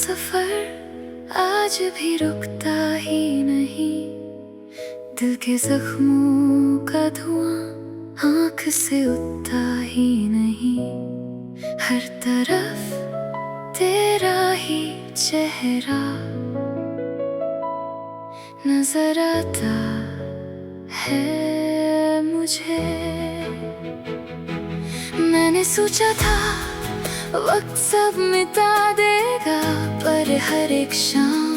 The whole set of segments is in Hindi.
सफर आज भी रुकता ही नहीं। दिल के जख्मों का धुआं आँख से उठता ही नहीं। हर तरफ तेरा ही चेहरा नजर आता है मुझे। मैंने सोचा था वक्त सब मिटा देगा, पर हर एक शाम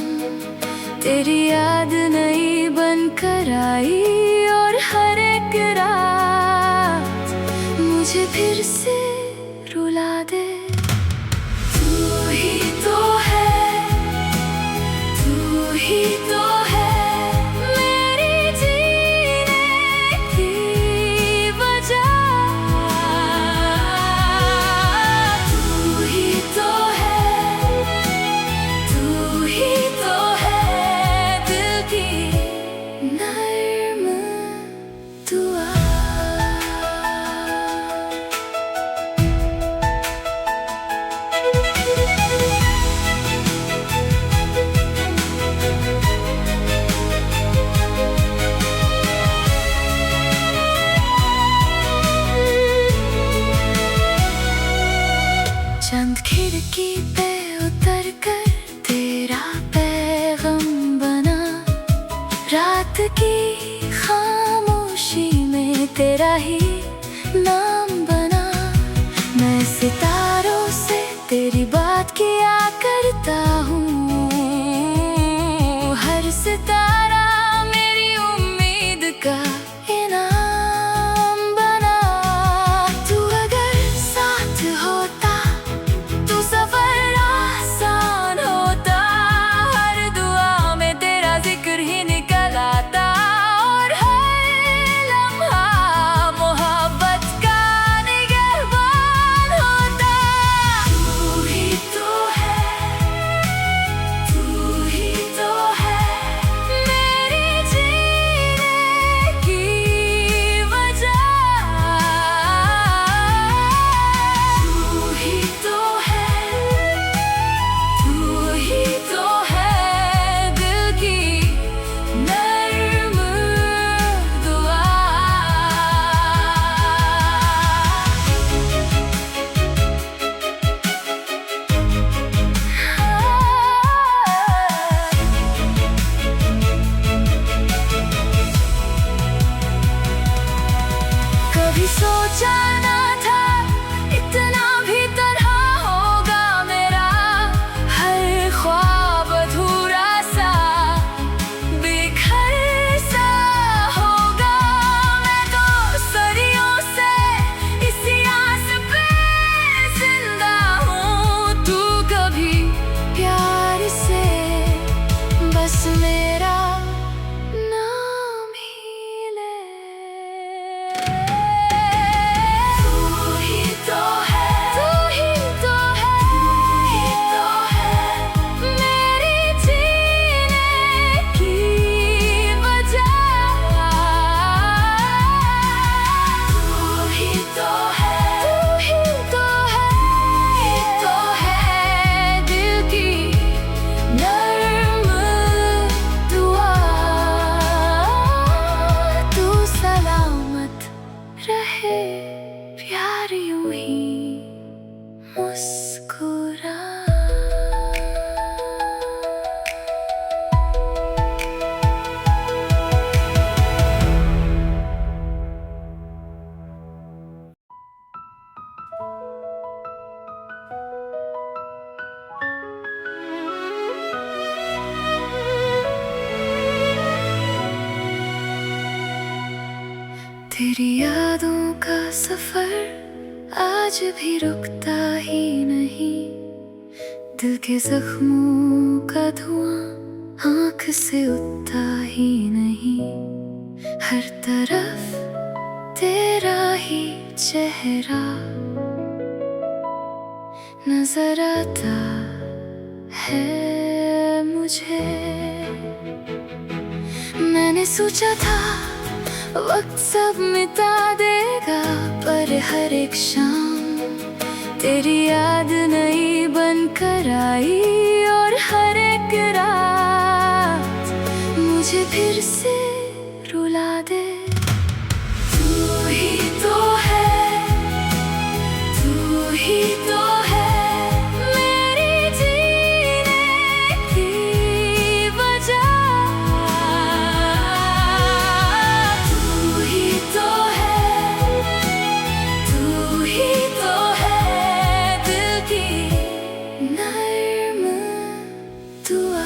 तेरी याद नई बनकर आई। और हर एक रात मुझे फिर से रुला दे। तू ही तो है, तू ही तो है मेरी जीने की वजह। तू ही तो है, तू ही तो है दिल की नर्म दुआ। चंद खिड़की पे उतर कर तेरा पैगाम बना। रात की खामोशी में तेरा ही नाम बना। मैं सितारों से तेरी बात किया करता हूँ। हर सितारा मेरी उम्मीद का इनाम बना। तू अगर साथ होता तू सफर आसान होता। हर दुआ में तेरा जिक्र ही निकल आता। और हर लम्हा मोहब्बत का निगहबान होता। तू ही तो है, तू ही तो है मेरी जीने की वजह। तू ही तो है, तू ही तो है दिल की नर्म दुआ। कभी सोचा ना था इतना भी तरह होगा मेरा। हर ख्वाब अधूरा सा बेघर सा होगा। मैं तो सदियों से इसी आस पे जिंदा हूँ। तू कभी प्यार से बस मेरा नाम ही ले। तू ही तो है, तू ही तो है, तू ही तो है मेरी जीने की वजह। तू ही तो है, तू ही तो है दिल की नर्म दुआ। तू सलामत रहे प्यार यूं ही मुस्कुरा। तेरी यादों का सफर आज भी रुकता ही नहीं। दिल के जख्मों का धुआं आँख से उठता ही नहीं। हर तरफ तेरा ही चेहरा नजर आता है मुझे। मैंने सोचा था वक्त सब मिटा देगा, पर हर एक शाम तेरी याद नई बनकर आई। और फिर से रुला दे। तू ही तो है, तू ही तो है मेरी जीने की वजह। तू ही तो है, तू ही तो है दिल की नर्म दुआ।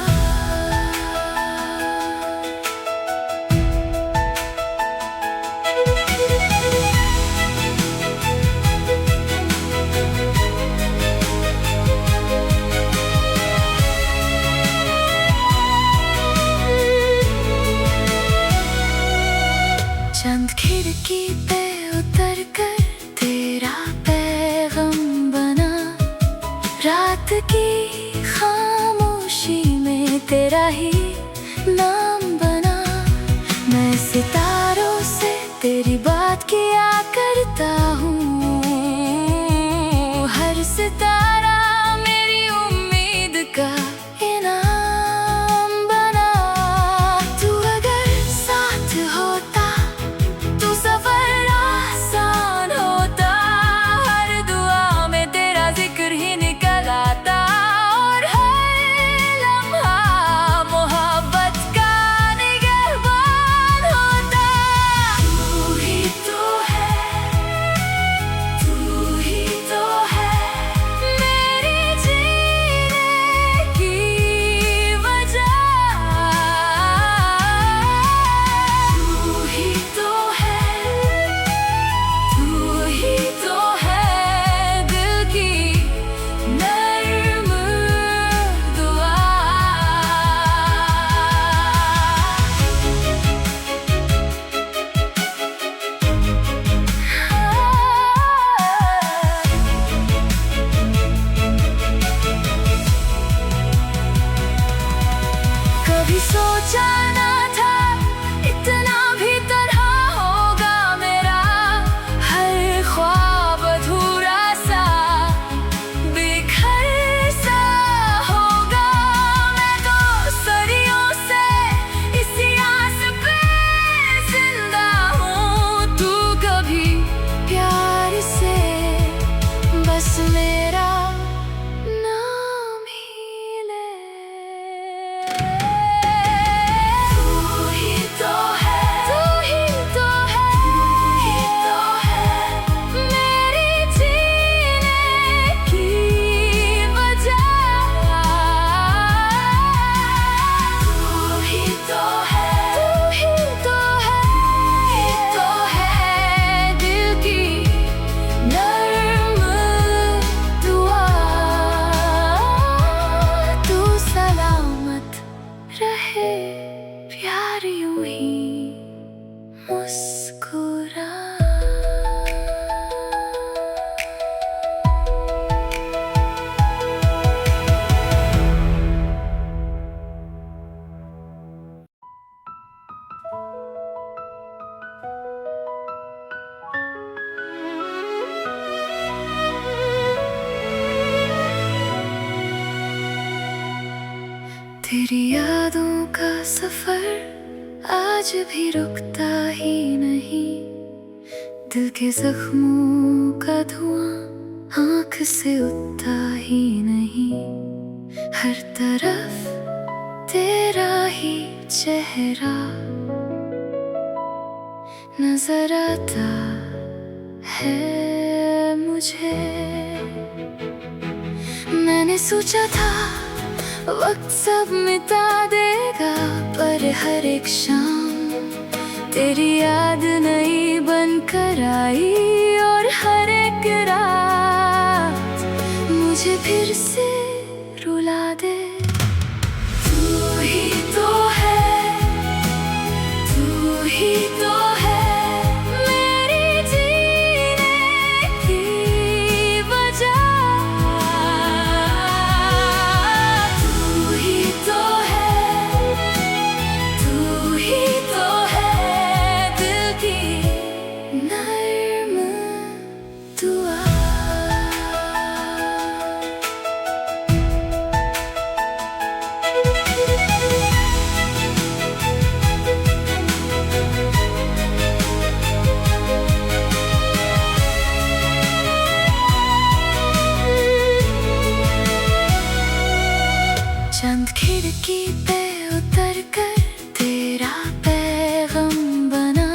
चंद खिड़की पे उतर कर तेरा पैगाम बना, रात की खामोशी में तेरा ही नाम बना। मैं सितारों से तेरी बात किया करता हूँ, हर सितारा मेरी उम्मीद का इनाम बना। तू अगर साथ होता तो सफर आसान होता, हर दुआ में तेरा जिक्र ही निकल आता, और हर लम्हा मोहब्बत का निगहबान होता। तू ही तो है, तू ही तो है मेरी जीने की वजह। तू ही तो है, तू ही तो है दिल की नर्म दुआ। कभी सोचा ना था इतना भी तरह होगा मेरा, हर ख्वाब अधूरा सा बेघर सा होगा। मैं तो सदियों से इसी आस पे जिंदा हूँ, तू कभी प्यार से बस मेरा नाम ही ले। तू ही तो है, तू ही तो है, तू ही तो है मेरी जीने की वजह। तू ही तो है, तू ही तो है, तू ही तो है दिल की नर्म दुआ। तू सलामत रहे प्यार यूं ही मुस्कुरा। तेरी यादों का सफर आज भी रुकता ही नहीं, दिल के जख्मों का धुआं आँख से उठता ही नहीं। हर तरफ तेरा ही चेहरा नजर आता है मुझे। मैंने सोचा था वक्त सब मिटा देगा, पर हर एक शाम तेरी याद नई बनकर आई, और हर एक रात मुझे फिर से रुला दे। तू ही तो है, तू ही तो है मेरी जीने की वजह। तू ही तो है, तू ही तो है दिल की नर्म दुआ। चंद खिड़की पे उतर कर तेरा पैगाम बना,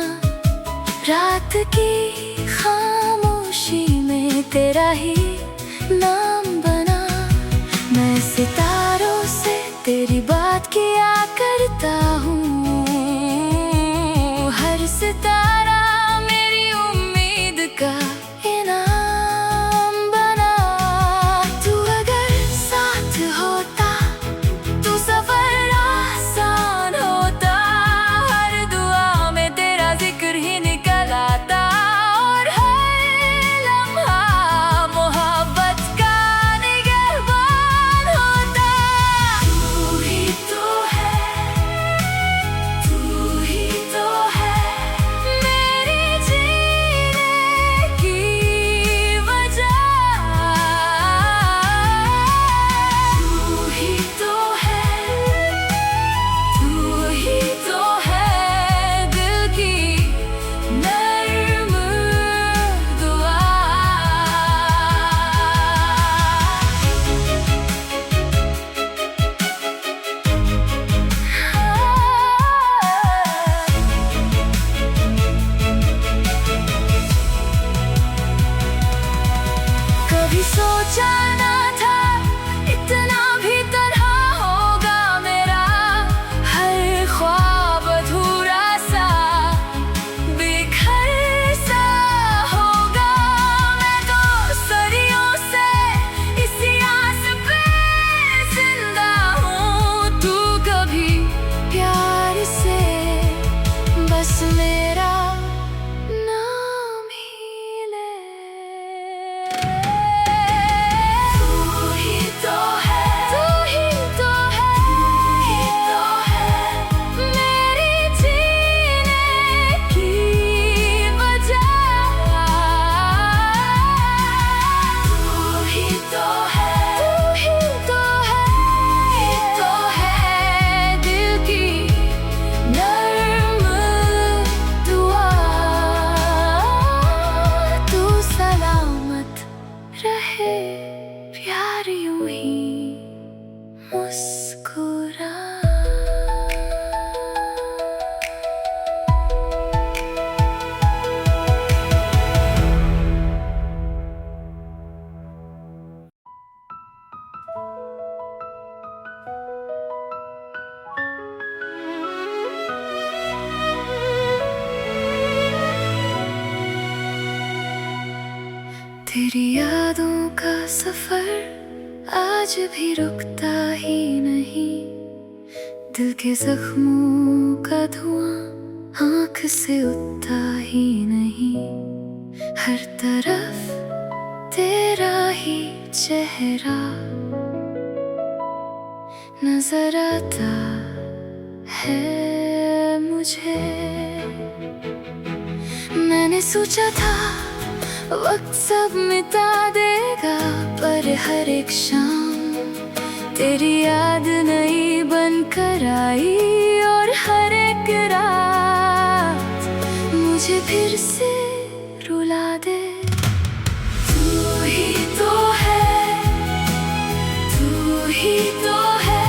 रात की खामोशी में तेरा ही नाम बना। मैं सितारों से तेरी बात किया करता हूँ, हर सितारा मेरी उम्मीद का इनाम बना। तू अगर साथ होता तो सफर आसान होता, हर दुआ में तेरा जिक्र ही निकल आता, और हर लम्हा मोहब्बत का निगहबान होता। तू ही तो है, तू ही तो है मेरे जीने की वजह। तू ही तो है, तू ही तो है दिल की नर्म दुआ। कभी सोचा ना था इतना भी तन्हा होगा मेरा, हर ख्वाब अधूरा सा बेघर सा होगा। मैं तो सदियों से इसी आस पे जिंदा हूँ, तू कभी प्यार से बस मेरा नाम ही ले। तू ही तो है, तू ही तो है, तू ही तो है मेरे जीने की वजह। तू ही तो है, तू ही तो है दिल की नर्म दुआ। तू सलामत रहे प्यार यूं ही मुस्कुरा। तेरी यादों का सफर आज भी रुकता ही नहीं, दिल के जख्मों का धुआं आँख से उठता ही नहीं। हर तरफ तेरा ही चेहरा नजर आता है मुझे। मैंने सोचा था वक्त सब मिटा देगा, पर हर एक शाम तेरी याद नई बनकर आई, और हर एक रात मुझे फिर से रुला दे। तू ही तो है, तू ही तो है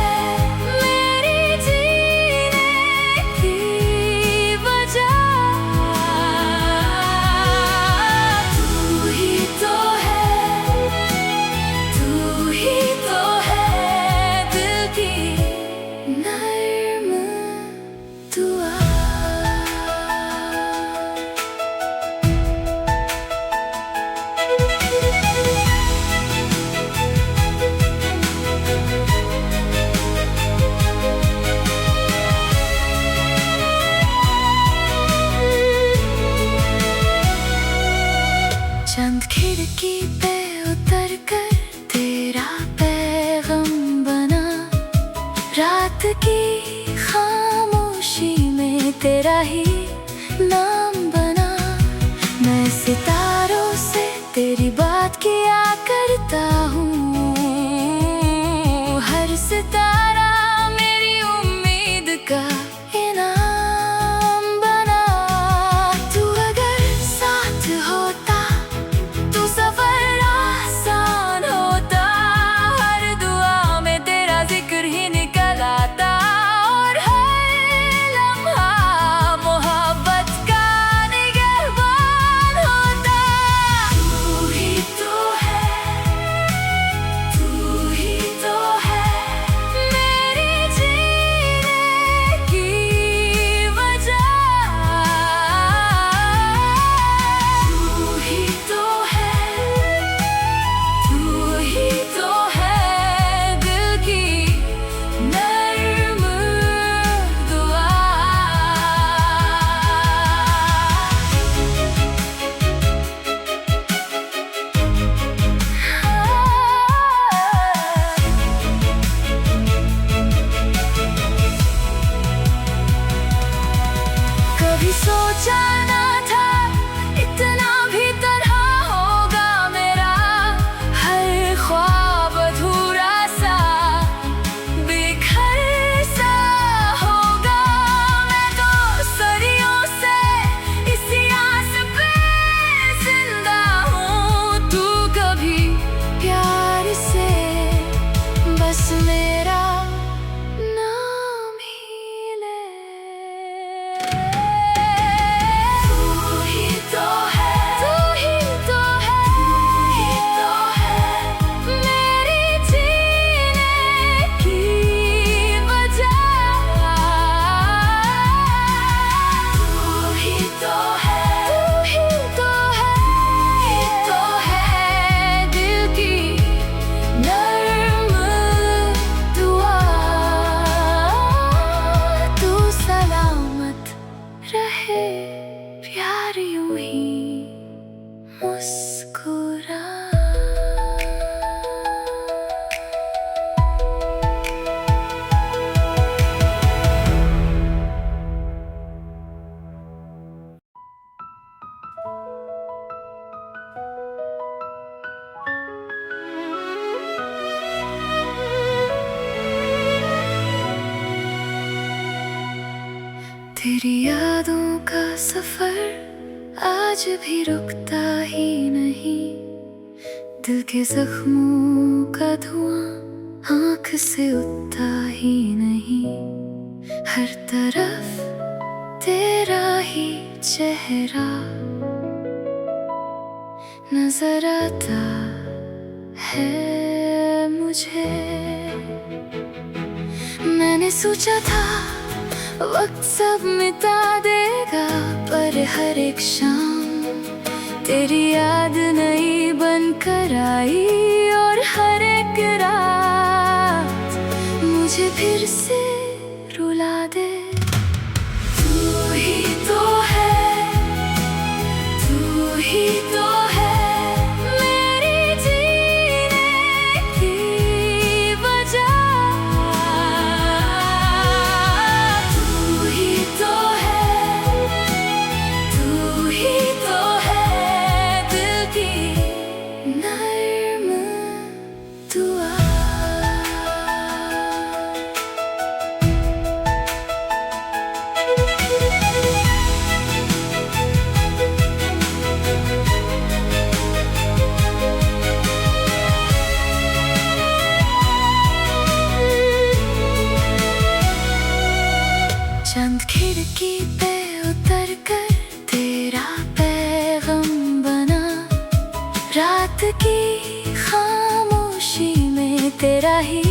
मेरे जीने की वजह। तू ही तो है, तू ही तो है दिल की नर्म दुआ। चंद खिड़की पे उतर कर तेरा पैगाम बना, रात की खामोशी में तेरा ही नाम बना। मैं सितारों से तेरी बात किया करता हूँ, हर सितारा मेरी उम्मीद का इनाम बना। तू अगर साथ होता तो सफर आसान होता, हर दुआ में तेरा जिक्र ही सोचा ना था इतना भी तरह होगा मेरा हर ख्वाब अधूरा सा बेघर सा होगा। मैं तो सदियों से इसी आस पे जिंदा हूँ, तू कभी प्यार से बस मेरा नाम ही ले। तू ही तो है, तू ही तो है, तू ही तो है मेरी जीने की वजह। तू ही तो है, तू ही तो है, तू ही तो है दिल की नर्म दुआ। तू सलामत रहे प्यार यूं ही मुस्कुरा। तेरी यादों का सफर आज भी रुकता ही नहीं, दिल के जख्मों का धुआं आँख से उठता ही नहीं। हर तरफ तेरा ही चेहरा नजर आता है मुझे। मैंने सोचा था वक्त सब मिटा देगा, पर हर एक शाम तेरी याद नई बनकर आई और हर एक रात मुझे फिर से रुला दे। तू ही तो है, तू ही तो है मेरी जीने की वजह। तू ही तो है, तू ही तो है दिल की नर्म दुआ। चंद खिड़की पे उतर कर तेरा पैगाम बना, रात की खामोशी में तेरा ही